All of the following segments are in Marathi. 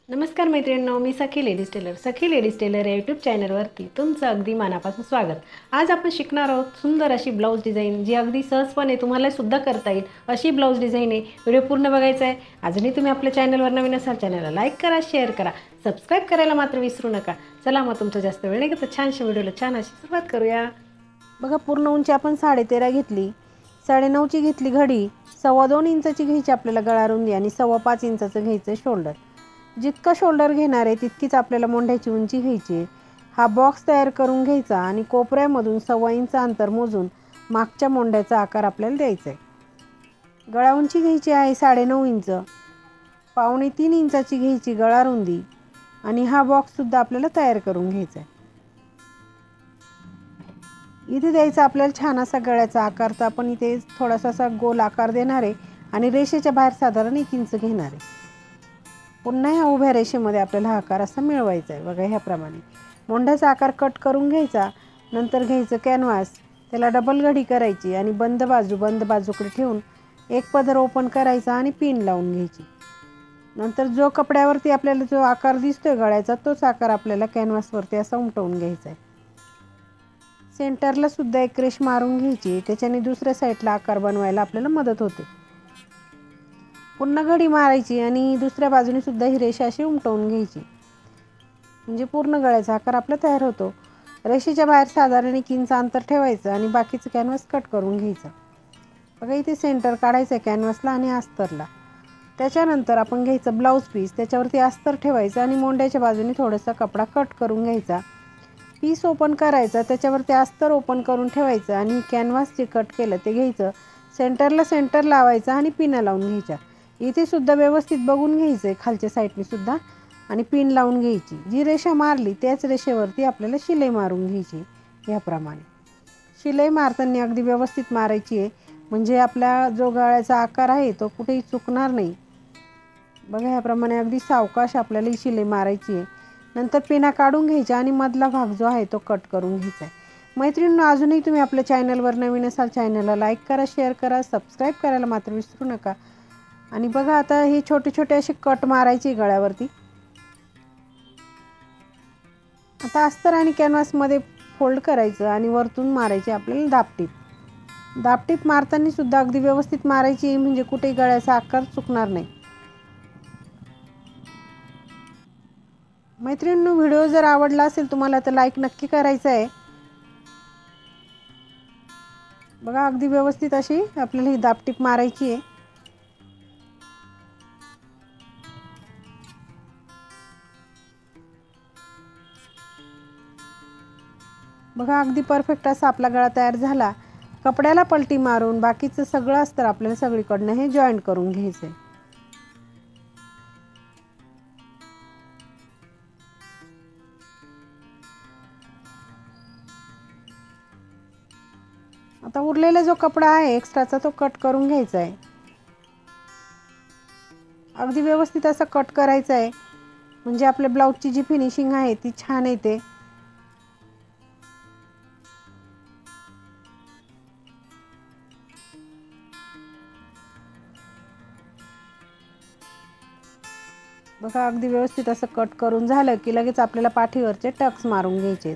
नमस्कार मैत्रिणींनो, मी सखी लेडीज टेलर. सखी लेडीज टेलर या यूट्यूब चॅनलवरती तुमचं अगदी मनापासून स्वागत. आज आपण शिकणार आहोत सुंदर अशी ब्लाऊज डिझाईन, जी अगदी सहजपणे तुम्हाला सुद्धा करता येईल अशी ब्लाऊज डिझाईन आहे. व्हिडिओ पूर्ण बघायचा आहे. अजूनही तुम्ही आपल्या चॅनलवर नवीन असाल, चॅनलला लाईक करा, शेअर करा, सबस्क्राईब करायला मात्र विसरू नका. चला मग तुमचा जास्त वेळ नाही घेता छानशा व्हिडिओला छान अशी सुरुवात करूया. बघा, पूर्ण उंची आपण 13.5 घेतली, 9.5ची घेतली घडी, 2.25 इंचाची घ्यायची आपल्याला गळा रुंदी आणि 5.25 इंचाचं घ्यायचं शोल्डर. जितका शोल्डर घेणार आहे तितकीच आपल्याला मोंढ्याची उंची घ्यायची आहे. हा बॉक्स तयार करून घ्यायचा आणि कोपऱ्यामधून 1.25 इंच अंतर मोजून मागच्या मोंढ्याचा आकार आपल्याला द्यायचा आहे. गळा उंची घ्यायची आहे 9.5 इंच, 2.25 इंचाची घ्यायची गळा रुंदी आणि हा बॉक्ससुद्धा आपल्याला तयार करून घ्यायचा आहे. इथे द्यायचा आपल्याला छान असा गळ्याचा आकार. तर आपण इथे थोडासा असा गोल आकार देणार आहे आणि रेषेच्या बाहेर साधारण 1 इंच घेणार आहे. पुन्हा ह्या उभ्या रेषेमध्ये आपल्याला हा आकार असा मिळवायचा आहे. बघा, ह्याप्रमाणे मोंढ्याचा आकार कट करून घ्यायचा. नंतर घ्यायचं कॅनव्हास, त्याला डबल घडी करायची आणि बंद बाजूकडे ठेवून एक पदर ओपन करायचा आणि पिन लावून घ्यायची. नंतर जो कपड्यावरती आपल्याला जो आकार दिसतोय गळ्याचा, तोच आकार आपल्याला कॅनव्हासवरती असा उमटवून घ्यायचा आहे. सेंटरला सुद्धा एक रेष मारून घ्यायची, त्याच्याने दुसऱ्या साईडला आकार बनवायला आपल्याला मदत होते. पुन्हा घडी मारायची आणि दुसऱ्या बाजूने सुद्धा ही रेषा अशी उमटवून घ्यायची, म्हणजे पूर्ण गळ्याचा आकार आपला तयार होतो. रेषेच्या बाहेर साधारण 1 इंच अंतर ठेवायचं आणि बाकीचं कॅनव्हास कट करून घ्यायचं. बघा, इथे सेंटर काढायचं आहे कॅनव्हासला आणि अस्तरला. त्याच्यानंतर आपण घ्यायचं ब्लाऊज पीस, त्याच्यावरती अस्तर ठेवायचं आणि मोंढ्याच्या बाजूने थोडासा कपडा कट करून घ्यायचा. पीस ओपन करायचा, त्याच्यावरती अस्तर ओपन करून ठेवायचं आणि कॅनव्हास जे कट केलं ते घ्यायचं. सेंटरला सेंटर लावायचं आणि पिना लावून घ्यायच्या. इथे सुद्धा व्यवस्थित बघून घ्यायचं आहे खालच्या साईडने सुद्धा आणि पिन लावून घ्यायची. जी रेषा मारली त्याच रेषेवरती आपल्याला शिलाई मारून घ्यायची. याप्रमाणे शिलाई मारताना अगदी व्यवस्थित मारायची आहे, म्हणजे आपला जो गळ्याचा आकार आहे तो कुठेही चुकणार नाही. बघा, ह्याप्रमाणे अगदी सावकाश आपल्याला ही शिलाई मारायची आहे. नंतर पिना काढून घ्यायच्या आणि मधला भाग जो आहे तो कट करून घ्यायचा आहे. मैत्रिणींनो, अजूनही तुम्ही आपल्या चॅनलवर नवीन असाल, चॅनलला लाईक करा, शेअर करा, सबस्क्राईब करायला मात्र विसरू नका. आणि बघा, आता हे छोटे छोटे असे कट मारायचे गळ्यावरती. आता अस्तर आणि कॅनव्हासमध्ये फोल्ड करायचं आणि वरतून मारायचे आपल्याला दापटीप. दापटीप मारताना सुद्धा अगदी व्यवस्थित मारायची, म्हणजे कुठेही गळ्याचा आकार चुकणार नाही. मैत्रिणींनो, व्हिडिओ जर आवडला असेल तुम्हाला तर लाईक नक्की करायचं आहे. बघा, अगदी व्यवस्थित अशी आपल्याला ही दापटीप मारायची आहे. बघा, अगदी परफेक्ट असा आपला गळा तयार झाला. कपड्याला पलटी मारून बाकीचं सगळं अस्तर आपल्याला सगळीकडनं हे जॉईंट करून घ्यायचं आहे. आता उरलेला जो कपडा आहे एक्स्ट्राचा तो कट करून घ्यायचा आहे. अगदी व्यवस्थित असं कट करायचं आहे, म्हणजे आपल्या ब्लाऊजची जी फिनिशिंग आहे ती छान येते. बघा, अगदी व्यवस्थित असं कट करून झालं की लगेच आपल्याला पाठीवरचे टक्स मारून घ्यायचे.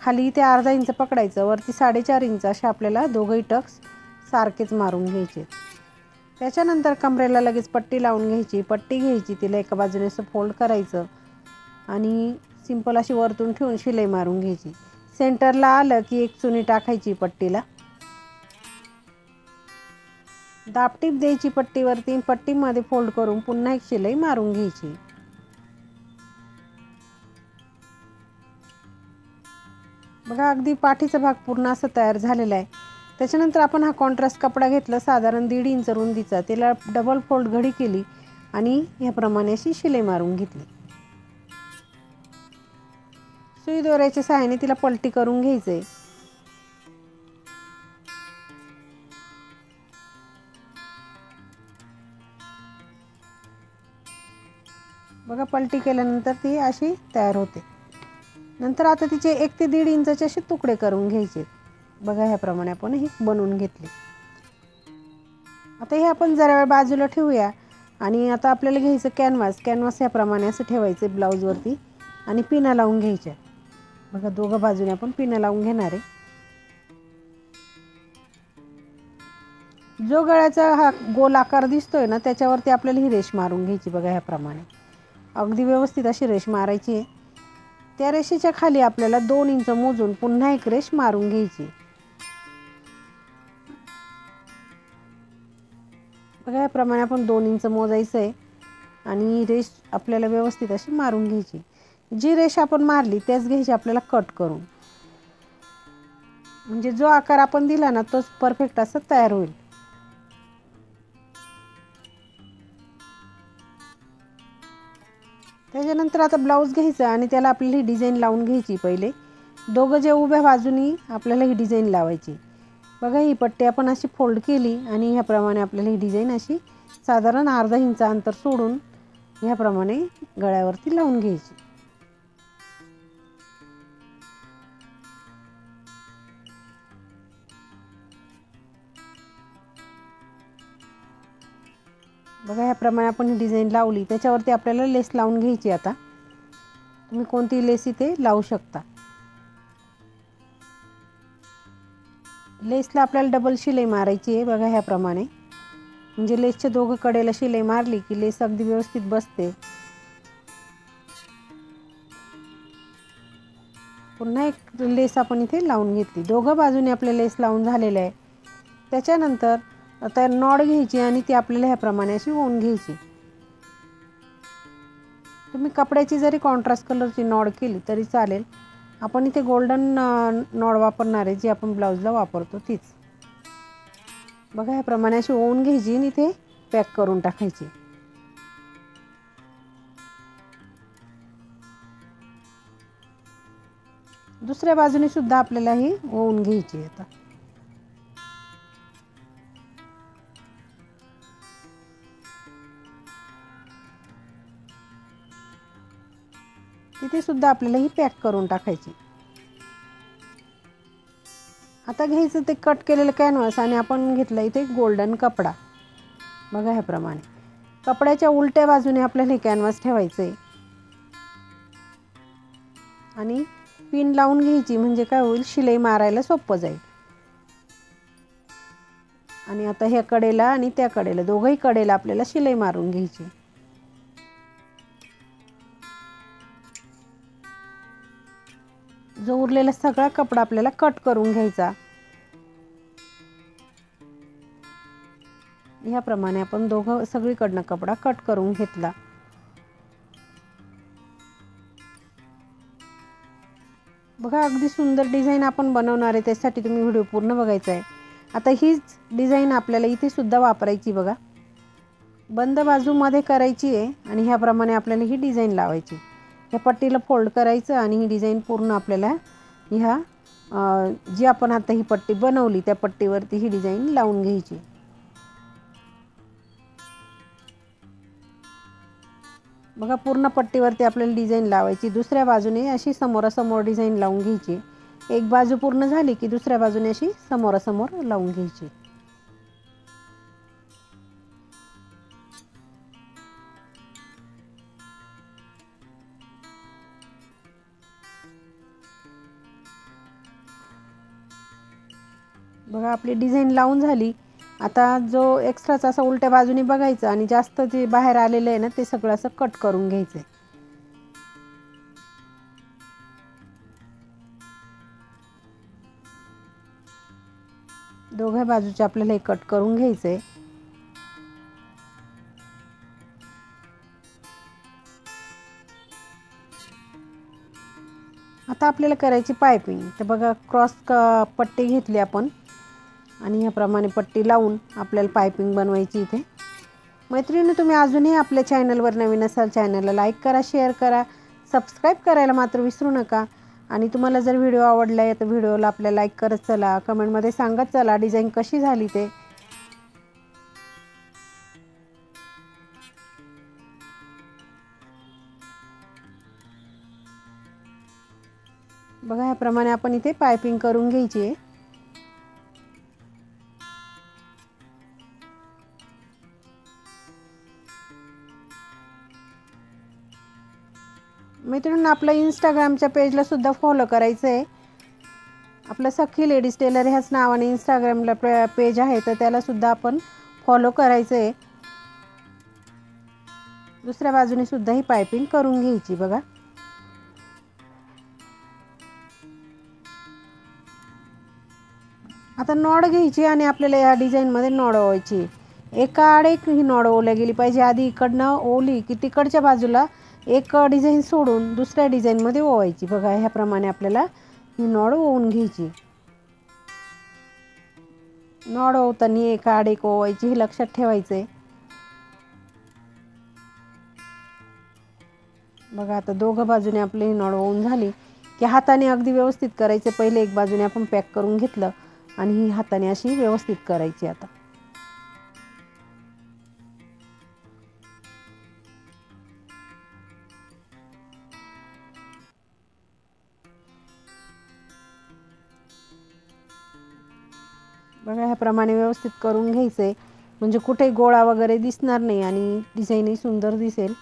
खाली इथे अर्धा इंच पकडायचं, वरती 4.5 इंच असे आपल्याला दोघंही टक्स सारखेच मारून घ्यायचे. त्याच्यानंतर कमरेला लगेच पट्टी लावून घ्यायची. पट्टी घ्यायची, तिला एका बाजूने असं फोल्ड करायचं आणि सिंपल अशी वरतून ठेवून शिलाई मारून घ्यायची. सेंटरला आलं की एक चुनी टाकायची पट्टीला, दापटीप द्यायची पट्टीवरती, पट्टीमध्ये फोल्ड करून पुन्हा एक शिलाई मारून घ्यायची. बघा, अगदी पाठीचा भाग पूर्ण असा तयार झालेला आहे. त्याच्यानंतर आपण हा कॉन्ट्रास्ट कपडा घेतला साधारण 1.5 इंच रुंदीचा, त्याला डबल फोल्ड घडी केली आणि ह्याप्रमाणे अशी शिलाई मारून घेतली. सुई दोऱ्याच्या सहाय्याने तिला पलटी करून घ्यायचंय. बघा, पलटी केल्यानंतर ती अशी तयार होते. नंतर आता तिचे 1 ते 1.5 इंचाचे असे तुकडे करून घ्यायचे. बघा, ह्याप्रमाणे आपण हे बनवून घेतले. आता हे आपण जरा वेळ बाजूला ठेवूया. आणि आता आपल्याला घ्यायचं कॅनव्हास ह्याप्रमाणे असं ठेवायचं ब्लाऊजवरती आणि पिना लावून घ्यायच्या. बघा दोघं बाजूने आपण पिना लावून घेणार आहे. जो गळ्याचा हा गोल आकार दिसतोय ना त्याच्यावरती आपल्याला ही रेष मारून घ्यायची. बघा ह्याप्रमाणे अगदी व्यवस्थित अशी रेष मारायची आहे. त्या रेषेच्या खाली आपल्याला 2 इंच मोजून पुन्हा एक रेष मारून घ्यायची. बघा याप्रमाणे आपण 2 इंच मोजायचं आहे आणि रेष आपल्याला व्यवस्थित अशी मारून घ्यायची. जी रेष आपण मारली त्याच घ्यायची आपल्याला कट करून, म्हणजे जो आकार आपण दिला ना तोच परफेक्ट असा तयार होईल. त्याच्यानंतर आता ब्लाऊज घ्यायचा आणि त्याला आपल्याला ही डिझाईन लावून घ्यायची. पहिले दोघं जे उभ्या बाजूनी आपल्याला ही डिझाईन लावायची. बघा ही पट्टी आपण अशी फोल्ड केली आणि ह्याप्रमाणे आपल्याला ही डिझाईन अशी साधारण अर्धा इंच अंतर सोडून ह्याप्रमाणे गळ्यावरती लावून घ्यायची. बघा ह्याप्रमाणे आपण ही डिझाईन लावली. त्याच्यावरती आपल्याला लेस लावून घ्यायची. आता तुम्ही कोणती लेस इथे लावू शकता. लेसला आपल्याला डबल शिलाई मारायची आहे. बघा ह्याप्रमाणे, म्हणजे लेसच्या दोघं कडेला शिलाई मारली की लेस अगदी व्यवस्थित बसते. पुन्हा एक लेस आपण इथे लावून घेतली. दोघं बाजूने आपले लेस लावून झालेले आहे. त्याच्यानंतर आता नॉड घ्यायची आणि ती आपल्याला ह्याप्रमाणे अशी ओवून घ्यायची. तुम्ही कपड्याची जरी कॉन्ट्रास्ट कलरची नॉड केली तरी चालेल. आपण इथे गोल्डन नॉड वापरणार आहे, जी आपण ब्लाऊजला वापरतो तीच. बघा ह्याप्रमाणे अशी ओवून घ्यायची आणि इथे पॅक करून टाकायची. दुसऱ्या बाजूने सुद्धा आपल्याला ही ओवून घ्यायची. आता तिथे सुद्धा आपल्याला ही पॅक करून टाकायची. आता घ्यायचं ते कट केलेलं कॅनव्हास आणि आपण घेतला इथे गोल्डन कपडा. बघा ह्याप्रमाणे कपड्याच्या उलट्या बाजूने आपल्याला हे कॅनव्हास ठेवायचं आहे आणि पिन लावून घ्यायची, म्हणजे काय होईल शिलाई मारायला सोपं जाईल. आणि आता ह्या कडेला आणि त्या कडेला दोघंही कडेला आपल्याला शिलाई मारून घ्यायची. जो उरलेला सगळा कपडा आपल्याला कट करून घ्यायचा. ह्याप्रमाणे आपण दोघं सगळीकडनं कपडा कट करून घेतला. बघा अगदी सुंदर डिझाईन आपण बनवणार आहे, त्यासाठी तुम्ही व्हिडिओ पूर्ण बघायचा आहे. आता हीच डिझाईन आपल्याला इथे सुद्धा वापरायची. बघा बंद बाजूमध्ये करायची आहे आणि ह्याप्रमाणे आपल्याला ही डिझाईन लावायची. या पट्टीला फोल्ड करायचं आणि ही डिझाईन पूर्ण आपल्याला ह्या जी आपण आता ही पट्टी बनवली त्या पट्टीवरती ही डिझाईन लावून घ्यायची. बघा पूर्ण पट्टीवरती आपल्याला डिझाईन लावायची. दुसऱ्या बाजूने अशी समोरासमोर डिझाईन लावून घ्यायची. एक बाजू पूर्ण झाली की दुसऱ्या बाजूने अशी समोरासमोर लावून घ्यायची. बघा आपली डिझाईन लावून झाली. आता जो एक्स्ट्राचा असा उलट्या बाजूने बघायचं आणि जास्त जे बाहेर आलेलं आहे ना ते सगळं असं कट करून घ्यायचं. दोघ्या बाजूचे आपल्याला हे कट करून घ्यायचंय. आता आपल्याला करायची पायपिंग. तर बघा क्रॉस पट्टी घेतली आपण आणि ह्याप्रमाणे पट्टी लावून आपल्याला पायपिंग बनवायची इथे. मैत्रिणी तुम्ही अजूनही आपल्या चॅनलवर नवीन असाल चॅनलला लाईक करा, शेअर करा, सबस्क्राईब करायला मात्र विसरू नका. आणि तुम्हाला जर व्हिडिओ आवडला आहे तर व्हिडिओला आपल्या लाईक करत चला, कमेंटमध्ये सांगत चला डिझाईन कशी झाली ते. बघा ह्याप्रमाणे आपण इथे पायपिंग करून घ्यायची आहे. मित्रांनो, आपलं इंस्टाग्रामच्या पेजला सुद्धा फॉलो करायचं आहे. आपलं सखी लेडीज टेलर ह्याच नावाने इंस्टाग्रामला पेज आहे, तर त्याला सुद्धा आपण फॉलो करायचं आहे. दुसऱ्या बाजूने सुद्धा ही पायपिंग करून घ्यायची बघा. आता नॉड घ्यायची आणि आपल्याला या डिझाईनमध्ये नॉड ओवायची. एका आड एक ही नॉड ओवल्या गेली पाहिजे. आधी इकडनं ओवली की तिकडच्या बाजूला एक डिझाईन सोडून दुसऱ्या डिझाईनमध्ये ओवायची बघा. ह्याप्रमाणे आपल्याला ही नॉड ओवून घ्यायची. नॉड ओवताना एका आड एक ओवायची, हे लक्षात ठेवायचं आहे बघा. आता दोघं बाजूने आपली नॉड ओवून झाली की हाताने अगदी व्यवस्थित करायचे. पहिले एक बाजूने आपण पॅक करून घेतलं आणि ही हाताने अशी व्यवस्थित करायची. आता बघा, ह्याप्रमाणे व्यवस्थित करून घ्यायचंय, म्हणजे कुठे गोळा वगैरे दिसणार नाही आणि डिझाईनही सुंदर दिसेल.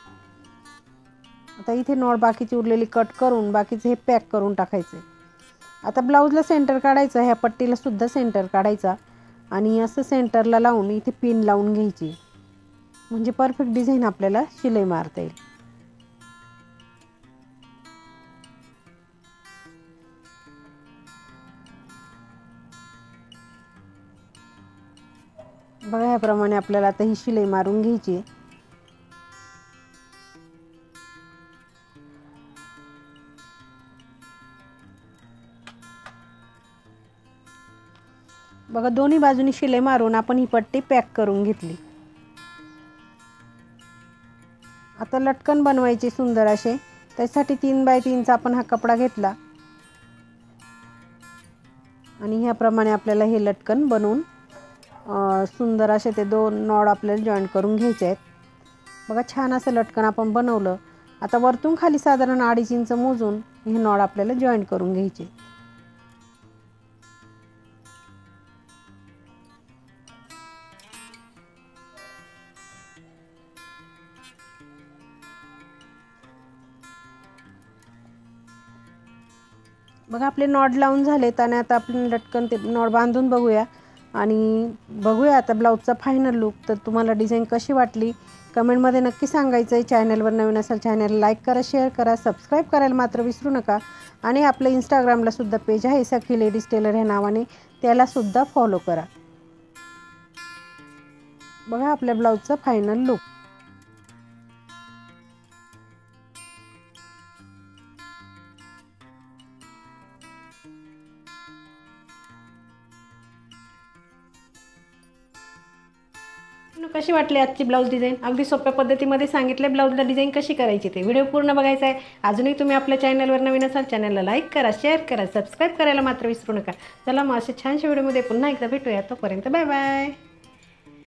आता इथे नॉड बाकीची उरलेली कट करून बाकीचे हे पॅक करून टाकायचे. आता ब्लाऊजला सेंटर काढायचं, ह्या पट्टीला सुद्धा सेंटर काढायचा आणि असं सेंटरला लावून इथे पिन लावून घ्यायची, म्हणजे परफेक्ट डिझाईन आपल्याला शिलाई मारता येईल. बघा, ह्याप्रमाणे आपल्याला आता ही शिलाई मारून घ्यायची. बघा, दोन्ही बाजूनी शिलाई मारून आपण ही पट्टी पॅक करून घेतली. आता लटकन बनवायचे सुंदर असे. त्यासाठी 3 बाय 3चा आपण हा कपडा घेतला आणि ह्याप्रमाणे आपल्याला हे लटकन बनवून सुंदर असे ते 2 नॉड आपल्याला जॉईंट करून घ्यायचे आहेत. बघा, छान असं लटकन आपण बनवलं. आता वरतून खाली साधारण 2.5 इंच मोजून हे नॉड आपल्याला जॉईंट करून घ्यायचे. बघा, आपले नॉड लावून झालेत आणि आता आपण लटकन ते नॉड बांधून बघूया आणि बघूया आता ब्लाऊजचा फायनल लुक. तर तुम्हाला डिझाईन कशी वाटली कमेंटमध्ये नक्की सांगायचं आहे. चॅनलवर नवीन असाल चॅनल लाईक करा, शेअर करा, सबस्क्राईब करायला मात्र विसरू नका. आणि आपलं इंस्टाग्रामला सुद्धा पेज आहे सखी लेडीज टेलर ह्या नावाने, त्याला सुद्धा फॉलो करा. बघा, आपल्या ब्लाऊजचा फायनल लुक. कशी वाटली आजची ब्लाऊज डिझाईन? अगदी सोप्या पद्धतीमध्ये सांगितले ब्लाऊजला डिझाईन कशी करायची ते. व्हिडिओ पूर्ण बघायचा आहे. अजूनही तुम्ही आपल्या चॅनलवर नवीन असाल चॅनलला लाईक करा, शेअर करा, सबस्क्राईब करायला मात्र विसरू नका. चला मग अशा छानशा व्हिडिओमध्ये पुन्हा एकदा भेटूया. तोपर्यंत बाय बाय.